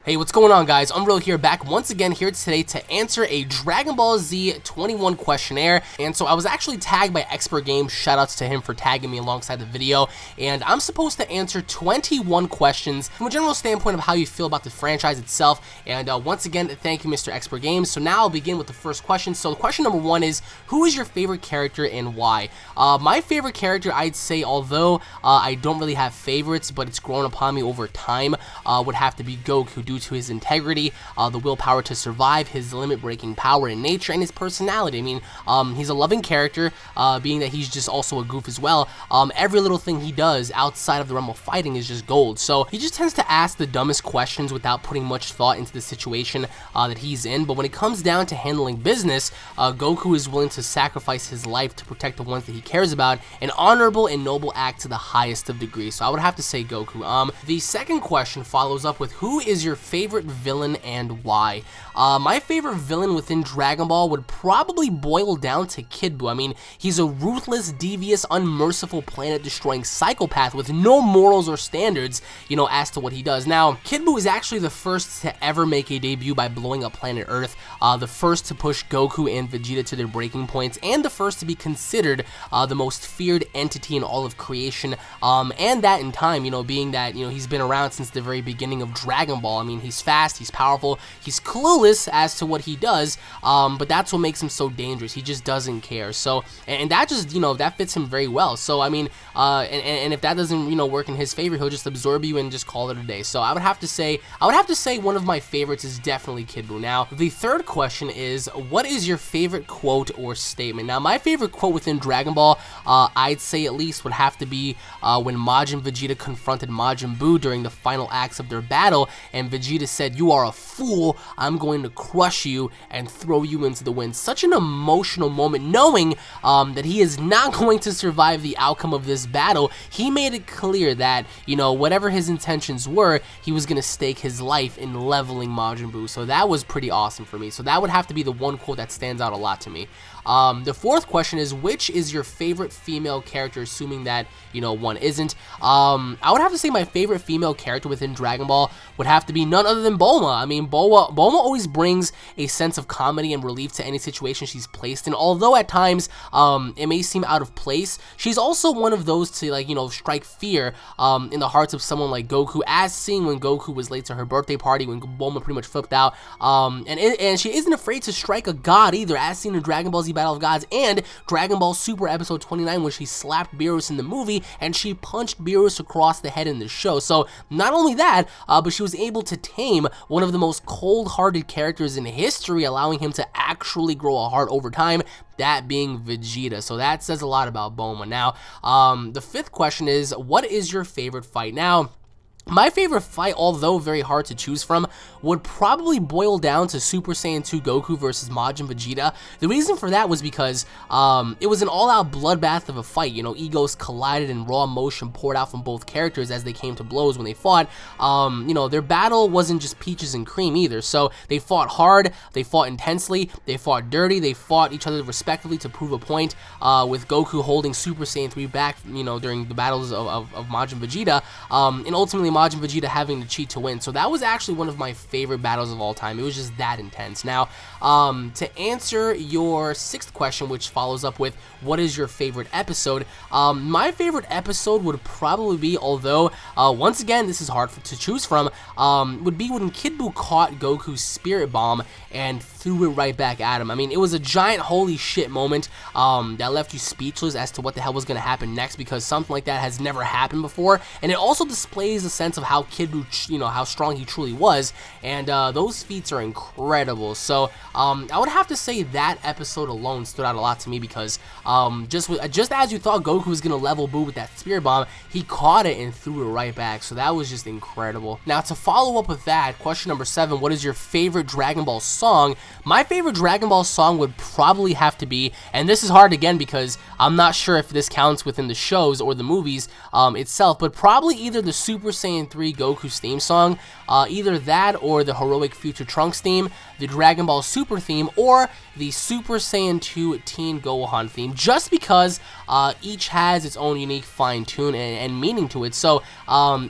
Hey, what's going on, guys? Unreal here, back once again here today to answer a Dragon Ball Z 21 questionnaire. And so I was actually tagged by Expert Games. Shoutouts to him for tagging me alongside the video. And I'm supposed to answer 21 questions from a general standpoint of how you feel about the franchise itself. And once again, thank you, Mr. Expert Games. So now I'll begin with the first question. So question number one is, who is your favorite character and why? My favorite character, I'd say, although I don't really have favorites, but it's grown upon me over time, would have to be Goku, due to his integrity, the willpower to survive, his limit-breaking power in nature, and his personality. I mean, he's a loving character, being that he's just also a goof as well. Every little thing he does outside of the realm of fighting is just gold. So he just tends to ask the dumbest questions without putting much thought into the situation that he's in. But when it comes down to handling business, Goku is willing to sacrifice his life to protect the ones that he cares about, an honorable and noble act to the highest of degrees. So I would have to say Goku. The second question follows up with, who is your favorite villain and why? My favorite villain within Dragon Ball would probably boil down to Kid Buu. I mean, he's a ruthless, devious, unmerciful, planet-destroying psychopath with no morals or standards, you know, as to what he does. Now, Kid Buu is actually the first to ever make a debut by blowing up planet Earth, the first to push Goku and Vegeta to their breaking points, and the first to be considered the most feared entity in all of creation, and that in time, you know, being that, you know, he's been around since the very beginning of Dragon Ball. I mean, he's fast, he's powerful, he's clueless as to what he does, but that's what makes him so dangerous. He just doesn't care. So, and that just, you know, that fits him very well. So, I mean, and if that doesn't, you know, work in his favor, he'll just absorb you and just call it a day. So I would have to say one of my favorites is definitely Kid Buu. Now, the third question is, what is your favorite quote or statement? Now, my favorite quote within Dragon Ball, I'd say at least, would have to be when Majin Vegeta confronted Majin Buu during the final acts of their battle, and Vegeta said, "You are a fool, I'm going to crush you and throw you into the wind." Such an emotional moment, knowing that he is not going to survive the outcome of this battle. He made it clear that, you know, whatever his intentions were, he was going to stake his life in leveling Majin Buu. So that was pretty awesome for me. So that would have to be the one quote that stands out a lot to me. The fourth question is, which is your favorite female character, assuming that, you know, one isn't? I would have to say my favorite female character within Dragon Ball would have to be none other than Bulma. I mean, Bulma always brings a sense of comedy and relief to any situation she's placed in. Although at times, it may seem out of place, she's also one of those to, like, you know, strike fear in the hearts of someone like Goku, as seen when Goku was late to her birthday party, when Bulma pretty much flipped out. And she isn't afraid to strike a god either, as seen in Dragon Ball Z Battle of Gods and Dragon Ball Super Episode 29, when she slapped Beerus in the movie and she punched Beerus across the head in the show. So not only that, but she was able to tame one of the most cold-hearted characters in history, allowing him to actually grow a heart over time, that being Vegeta. So that says a lot about Bulma. Now, the fifth question is, what is your favorite fight? Now, my favorite fight, although very hard to choose from, would probably boil down to Super Saiyan 2 Goku versus Majin Vegeta. The reason for that was because it was an all-out bloodbath of a fight. You know, egos collided and raw emotion poured out from both characters as they came to blows when they fought. You know, their battle wasn't just peaches and cream either. So they fought hard, they fought intensely, they fought dirty, they fought each other respectively to prove a point, with Goku holding Super Saiyan 3 back, you know, during the battles of Majin Vegeta, and ultimately Majin Vegeta having to cheat to win. So that was actually one of my favorite battles of all time. It was just that intense. Now, to answer your sixth question, which follows up with, what is your favorite episode? My favorite episode would probably be, although once again this is hard to choose from, would be when Kid Buu caught Goku's spirit bomb and threw it right back at him. I mean, it was a giant holy shit moment that left you speechless as to what the hell was going to happen next, because something like that has never happened before, and it also displays a sense of how Kid Buu, you know, how strong he truly was, and those feats are incredible. So I would have to say that episode alone stood out a lot to me, because just as you thought Goku was going to level Buu with that spirit bomb, he caught it and threw it right back. So that was just incredible. Now, to follow up with that, question number 7, what is your favorite Dragon Ball song? My favorite Dragon Ball song would probably have to be, and this is hard again because I'm not sure if this counts within the shows or the movies itself, but probably either the Super Saiyan 3 Goku's theme song, either that or the Heroic Future Trunks theme. the Dragon Ball Super theme or the Super Saiyan 2 Teen Gohan theme, just because each has its own unique fine tune and meaning to it. So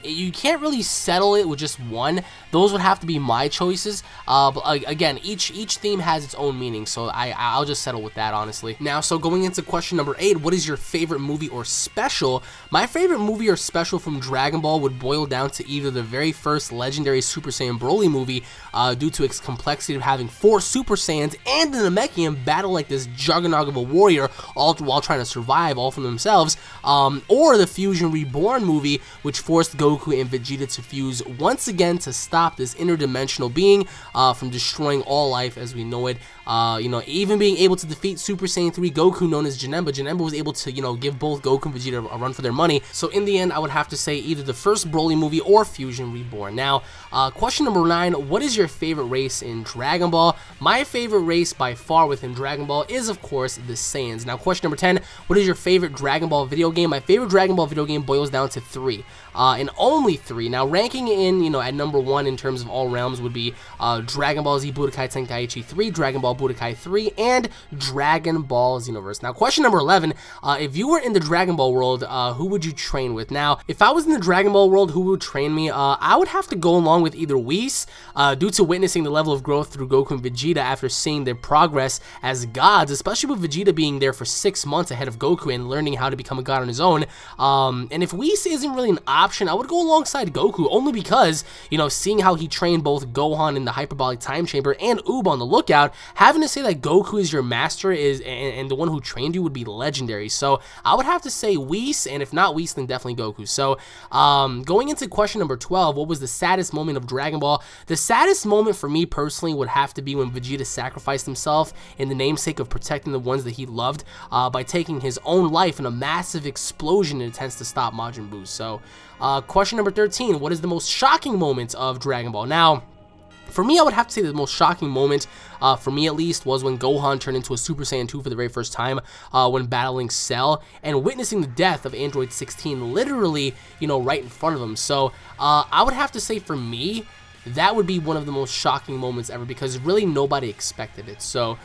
you can't really settle it with just one. Those would have to be my choices. But again, each theme has its own meaning, so I'll just settle with that, honestly. Now, so going into question number 8, what is your favorite movie or special? My favorite movie or special from Dragon Ball would boil down to either the very first legendary Super Saiyan Broly movie, due to its complexity of having 4 Super Saiyans and the Namekian battle like this juggernaut of a warrior, all while trying to survive all from themselves, or the Fusion Reborn movie, which forced Goku and Vegeta to fuse once again to stop this interdimensional being from destroying all life as we know it. Even being able to defeat Super Saiyan 3 Goku, known as Janemba. Janemba was able to, give both Goku and Vegeta a run for their money. So in the end, I would have to say either the first Broly movie or Fusion Reborn. Now, question number 9, what is your favorite race in Dragon Ball? My favorite race by far within Dragon Ball is, of course, the Saiyans. Now, question number 10, what is your favorite Dragon Ball video game? My favorite Dragon Ball video game boils down to 3. And only 3. Now, ranking in, at number 1 in terms of all realms would be Dragon Ball Z Budokai Tenkaichi 3, Dragon Ball Budokai 3, and Dragon Ball Xenoverse. Now, question number 11, if you were in the Dragon Ball world, who would you train with? Now, if I was in the Dragon Ball world, who would train me? I would have to go along with either Whis, due to witnessing the level of growth through Goku and Vegeta after seeing their progress as gods, especially with Vegeta being there for 6 months ahead of Goku and learning how to become a god on his own. And if Whis isn't really an option, I would go alongside Goku, only because, seeing how he trained both Gohan in the Hyperbolic Time Chamber and Oob on the Lookout, having to say that Goku is your master and the one who trained you would be legendary. So I would have to say Whis, and if not Whis, then definitely Goku. So going into question number 12, what was the saddest moment of Dragon Ball? The saddest moment for me personally would have to be when Vegeta sacrificed himself in the namesake of protecting the ones that he loved, by taking his own life in a massive explosion in attempts to stop Majin Buu. So question number 13, what is the most shocking moment of Dragon Ball? Now, for me, I would have to say the most shocking moment, for me at least, was when Gohan turned into a Super Saiyan 2 for the very first time, when battling Cell, and witnessing the death of Android 16 literally, right in front of him. So, I would have to say for me, that would be one of the most shocking moments ever, because really nobody expected it. So,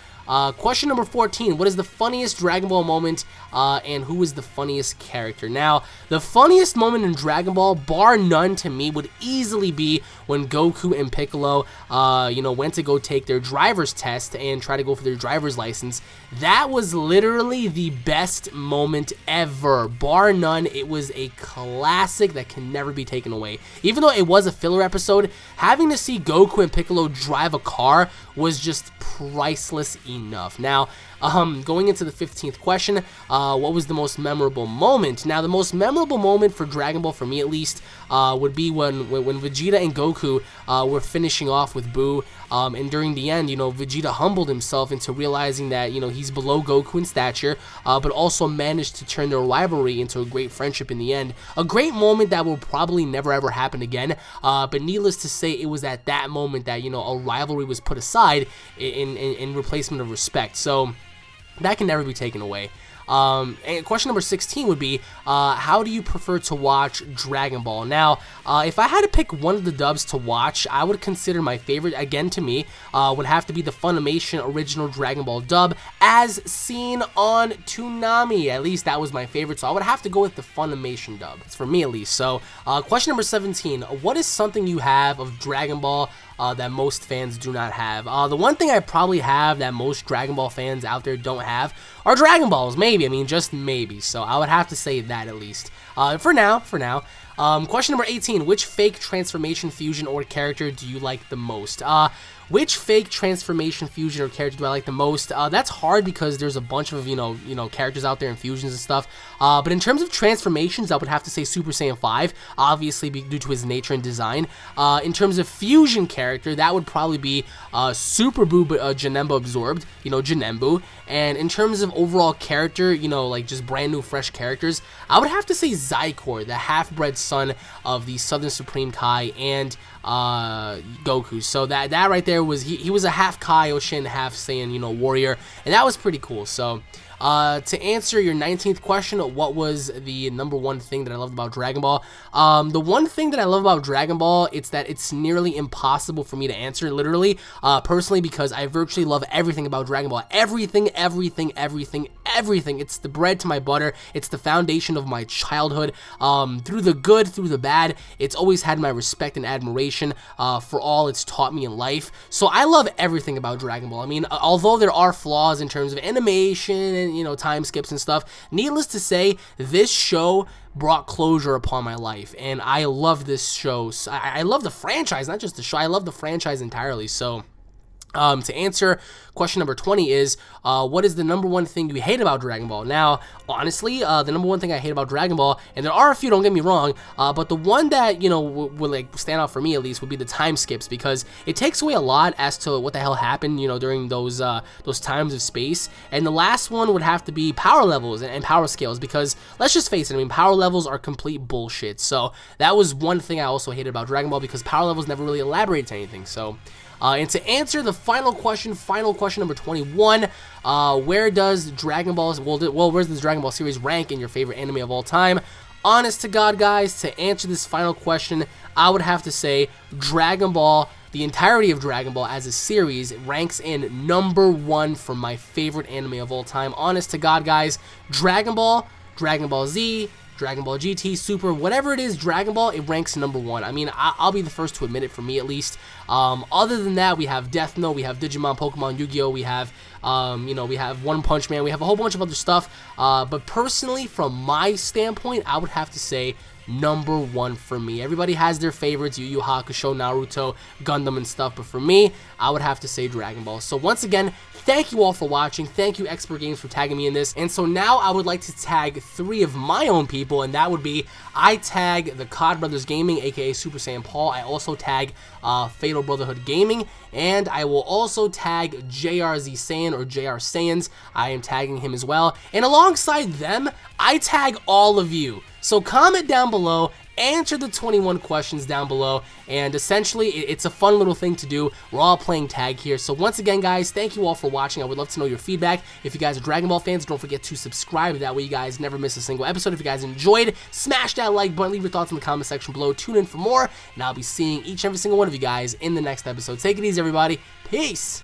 question number 14, what is the funniest Dragon Ball moment, and who is the funniest character? Now, the funniest moment in Dragon Ball, bar none to me, would easily be when Goku and Piccolo, went to go take their driver's test and try to go for their driver's license. That was literally the best moment ever, bar none. It was a classic that can never be taken away. Even though it was a filler episode, having to see Goku and Piccolo drive a car was just priceless enough. Now, going into the 15th question, what was the most memorable moment? Now, the most memorable moment for Dragon Ball, for me at least, would be when Vegeta and Goku were finishing off with Buu, and during the end, Vegeta humbled himself into realizing that, he's below Goku in stature, but also managed to turn their rivalry into a great friendship in the end. A great moment that will probably never ever happen again, but needless to say, it was at that moment that, a rivalry was put aside in replacement of respect. So that can never be taken away. And question number 16 would be, how do you prefer to watch Dragon Ball? Now, if I had to pick one of the dubs to watch, I would consider my favorite, again to me, would have to be the Funimation original Dragon Ball dub, as seen on Toonami. At least that was my favorite, so I would have to go with the Funimation dub. It's for me at least. So, question number 17, what is something you have of Dragon Ball that most fans do not have? The one thing I probably have that most Dragon Ball fans out there don't have are Dragon Balls, maybe. I mean, just maybe. So I would have to say that at least. For now. Question number 18, which fake transformation, fusion, or character do you like the most? Which fake transformation, fusion, or character do I like the most? That's hard because there's a bunch of, characters out there in fusions and stuff. But in terms of transformations, I would have to say Super Saiyan 5, obviously due to his nature and design. In terms of fusion character, that would probably be Super Buu, but Janemba absorbed, Janembu. And in terms of overall character, like just brand new, fresh characters, I would have to say Zycor, the half-bred son of the Southern Supreme Kai and Goku. So that right there was, he was a half Kaioshin, half Saiyan, warrior, and that was pretty cool. So To answer your 19th question, what was the number one thing that I loved about Dragon Ball? The one thing that I love about Dragon Ball, it's that it's nearly impossible for me to answer, literally, personally, because I virtually love everything about Dragon Ball. Everything. It's the bread to my butter. It's the foundation of my childhood. Through the good, through the bad, it's always had my respect and admiration for all it's taught me in life. So I love everything about Dragon Ball. I mean, although there are flaws in terms of animation and, you know, time skips and stuff, needless to say, this show brought closure upon my life, and I love this show. I love the franchise, not just the show. I love the franchise entirely. So to answer question number 20 is, what is the number one thing you hate about Dragon Ball? Now, honestly, the number one thing I hate about Dragon Ball, and there are a few, don't get me wrong, but the one that, you know, would like stand out for me at least would be the time skips, because it takes away a lot as to what the hell happened, you know, during those times of space. And the last one would have to be power levels and power scales, because let's just face it, I mean, power levels are complete bullshit. So that was one thing I also hated about Dragon Ball, because power levels never really elaborated to anything. So and to answer the final question number 21, where does Dragon Ball, where's this Dragon Ball series rank in your favorite anime of all time? Honest to God, guys, to answer this final question, I would have to say Dragon Ball, the entirety of Dragon Ball as a series, ranks in number 1 for my favorite anime of all time. Honest to God, guys, Dragon Ball, Dragon Ball Z, Dragon Ball GT, Super, whatever it is, Dragon Ball, it ranks number 1. I mean, I'll be the first to admit it, for me at least. Other than that, we have Death Note, we have Digimon, Pokemon, Yu-Gi-Oh, we have, you know, we have One Punch Man, we have a whole bunch of other stuff. But personally, from my standpoint, I would have to say number 1 for me. Everybody has their favorites, Yu Yu Hakusho, Naruto, Gundam and stuff, but for me, I would have to say Dragon Ball. So once again, thank you all for watching. Thank you, Expert Games, for tagging me in this. And so now I would like to tag 3 of my own people, and that would be, I tag the COD Brothers Gaming, aka Super Saiyan Paul. I also tag Fatal Brotherhood Gaming, and I will also tag JRZ Saiyan, or JR Saiyans. I am tagging him as well. And alongside them, I tag all of you. So comment down below, answer the 21 questions down below, and essentially it's a fun little thing to do. We're all playing tag here. So once again, guys, thank you all for watching. I would love to know your feedback. If you guys are Dragon Ball fans, don't forget to subscribe. That way you guys never miss a single episode. If you guys enjoyed, smash that like button, leave your thoughts in the comment section below. Tune in for more, and I'll be seeing each and every single one of you guys in the next episode. Take it easy, everybody. Peace.